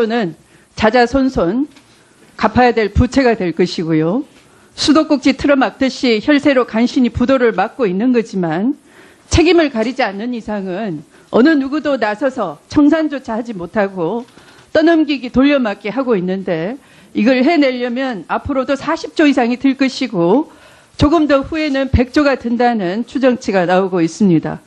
는 자자손손 갚아야 될 부채가 될 것이고요. 수도꼭지 틀어막듯이 혈세로 간신히 부도를 막고 있는 거지만 책임을 가리지 않는 이상은 어느 누구도 나서서 청산조차 하지 못하고 떠넘기기 돌려막기 하고 있는데 이걸 해내려면 앞으로도 40조 이상이 들 것이고 조금 더 후에는 100조가 든다는 추정치가 나오고 있습니다.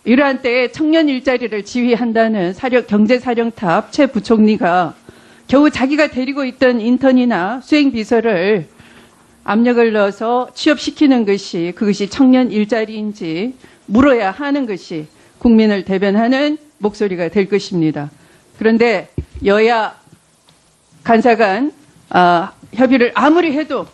이러한 때에 청년 일자리를 지휘한다는 경제사령탑 최 부총리가 겨우 자기가 데리고 있던 인턴이나 수행비서를 압력을 넣어서 취업시키는 것이 그것이 청년 일자리인지 물어야 하는 것이 국민을 대변하는 목소리가 될 것입니다. 그런데 여야 간사간 협의를 아무리 해도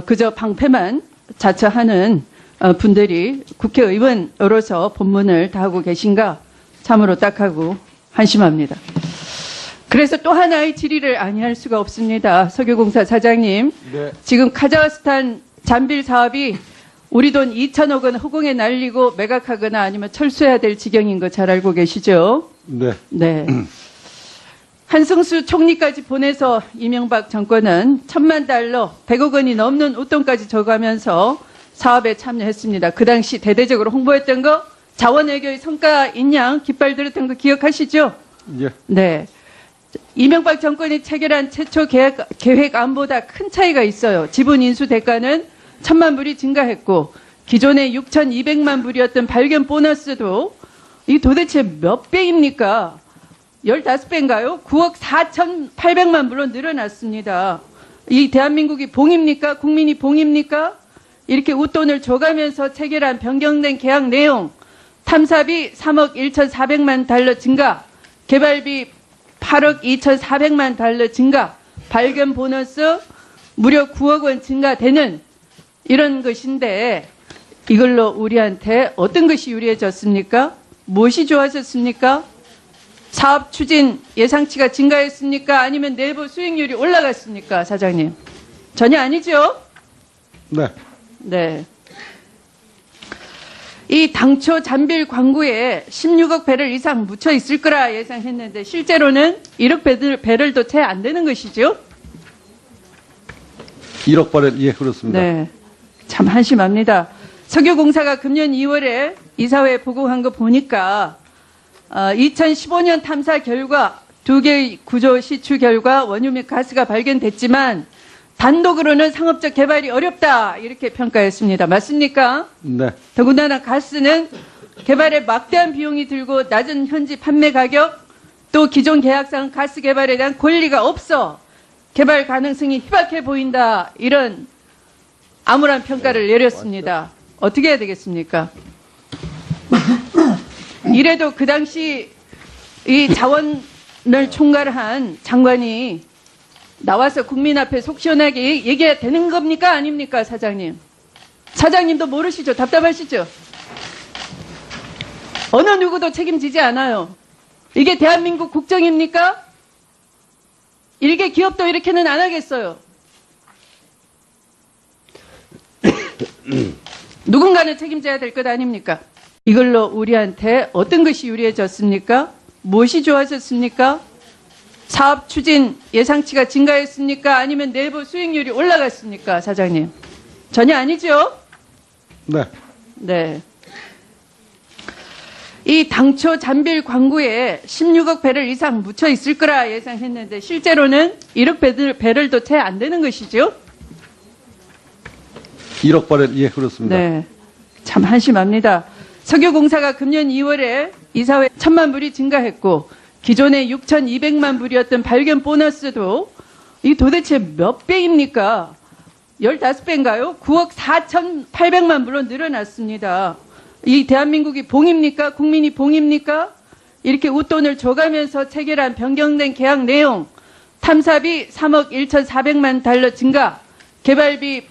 그저 방패만 자처하는 분들이 국회의원으로서 본분을 다하고 계신가 참으로 딱하고 한심합니다. 그래서 또 하나의 질의를 아니할 수가 없습니다. 석유공사 사장님, 네. 지금 카자흐스탄 잔빌 사업이 우리 돈 2천억 원 허공에 날리고 매각하거나 아니면 철수해야 될 지경인 거 잘 알고 계시죠? 네. 네. 한승수 총리까지 보내서 이명박 정권은 1,000만 달러, 100억 원이 넘는 웃돈까지 줘가면서 사업에 참여했습니다. 그 당시 대대적으로 홍보했던 거 자원외교의 성과인 양 깃발 들었던 거 기억하시죠? 예. 네. 이명박 정권이 체결한 최초 계획안보다 큰 차이가 있어요. 지분 인수 대가는 1,000만 불이 증가했고 기존의 6,200만 불이었던 발견 보너스도 이 도대체 몇 배입니까? 15배인가요? 9억 4,800만 불로 늘어났습니다. 이 대한민국이 봉입니까? 국민이 봉입니까? 이렇게 웃돈을 줘가면서 체결한 변경된 계약 내용, 탐사비 3억 1,400만 달러 증가, 개발비 8억 2,400만 달러 증가, 발견 보너스 무려 9억 원 증가되는 이런 것인데 이걸로 우리한테 어떤 것이 유리해졌습니까? 무엇이 좋아졌습니까? 사업 추진 예상치가 증가했습니까? 아니면 내부 수익률이 올라갔습니까? 사장님. 전혀 아니죠? 네. 네. 이 당초 잔빌 광구에 16억 배럴 이상 묻혀 있을 거라 예상했는데 실제로는 1억 배럴도 채 안 되는 것이죠? 1억 배럴, 예, 그렇습니다. 네. 참 한심합니다. 석유공사가 금년 2월에 이사회에 보고한 거 보니까 2015년 탐사 결과 2개의 구조 시추 결과 원유 및 가스가 발견됐지만 단독으로는 상업적 개발이 어렵다 이렇게 평가했습니다. 맞습니까? 네. 더군다나 가스는 개발에 막대한 비용이 들고 낮은 현지 판매 가격 또 기존 계약상 가스 개발에 대한 권리가 없어 개발 가능성이 희박해 보인다 이런 암울한 평가를 내렸습니다. 어떻게 해야 되겠습니까? 이래도 그 당시 이 자원을 총괄한 장관이 나와서 국민 앞에 속 시원하게 얘기해야 되는 겁니까? 아닙니까? 사장님. 사장님도 모르시죠? 답답하시죠? 어느 누구도 책임지지 않아요. 이게 대한민국 국정입니까? 일개 기업도 이렇게는 안 하겠어요. 누군가는 책임져야 될 것 아닙니까? 이걸로 우리한테 어떤 것이 유리해졌습니까? 무엇이 좋아졌습니까? 사업 추진 예상치가 증가했습니까? 아니면 내부 수익률이 올라갔습니까? 사장님. 전혀 아니죠? 네. 네. 이 당초 잔빌 광구에 16억 배럴 이상 묻혀 있을 거라 예상했는데 실제로는 1억 배럴도 채 안 되는 것이죠? 1억 배럴, 예, 그렇습니다. 네. 참 한심합니다. 석유공사가 금년 2월에 이사회 1,000만 불이 증가했고 기존의 6,200만 불이었던 발견 보너스도 이 도대체 몇 배입니까? 15배인가요? 9억 4,800만 불로 늘어났습니다. 이 대한민국이 봉입니까? 국민이 봉입니까? 이렇게 웃돈을 줘가면서 체결한 변경된 계약 내용, 탐사비 3억 1,400만 달러 증가, 개발비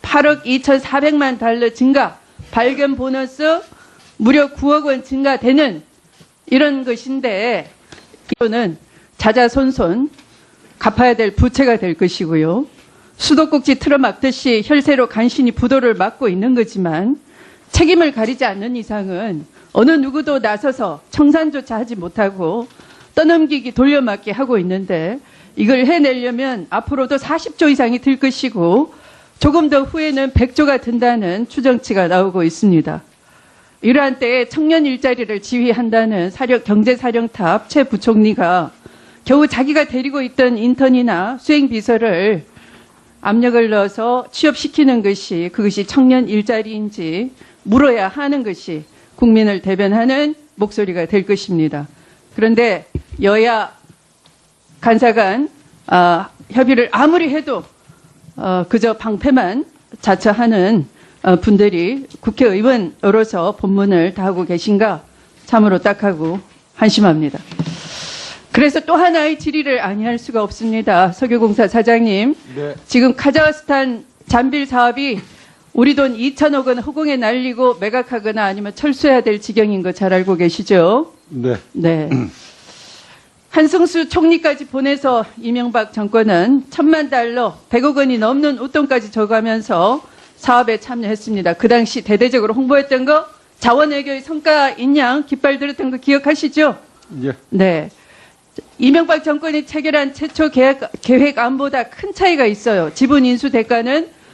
8억 2,400만 달러 증가, 발견 보너스 무려 9억 원 증가되는 이런 것인데 이거는 자자손손 갚아야 될 부채가 될 것이고요. 수도꼭지 틀어막듯이 혈세로 간신히 부도를 막고 있는 거지만 책임을 가리지 않는 이상은 어느 누구도 나서서 청산조차 하지 못하고 떠넘기기 돌려막기 하고 있는데 이걸 해내려면 앞으로도 40조 이상이 들 것이고 조금 더 후에는 100조가 든다는 추정치가 나오고 있습니다. 이러한 때에 청년 일자리를 지휘한다는 경제사령탑 최 부총리가 겨우 자기가 데리고 있던 인턴이나 수행비서를 압력을 넣어서 취업시키는 것이 그것이 청년 일자리인지 물어야 하는 것이 국민을 대변하는 목소리가 될 것입니다. 그런데 여야 간사간 협의를 아무리 해도 그저 방패만 자처하는 분들이 국회의원으로서 본분을 다하고 계신가 참으로 딱하고 한심합니다. 그래서 또 하나의 질의를 아니할 수가 없습니다. 석유공사 사장님, 네. 지금 카자흐스탄 잔빌 사업이 우리 돈 2천억 원 허공에 날리고 매각하거나 아니면 철수해야 될 지경인 거 잘 알고 계시죠? 네. 네. 한승수 총리까지 보내서 이명박 정권은 1,000만 달러, 100억 원이 넘는 웃돈까지 줘가면서 사업에 참여했습니다. 그 당시 대대적으로 홍보했던 거 자원외교의 성과인 양 깃발 들었던 거 기억하시죠? 예. 네. 이명박 정권이 체결한 최초 계획안보다 큰 차이가 있어요. 지분 인수 대가는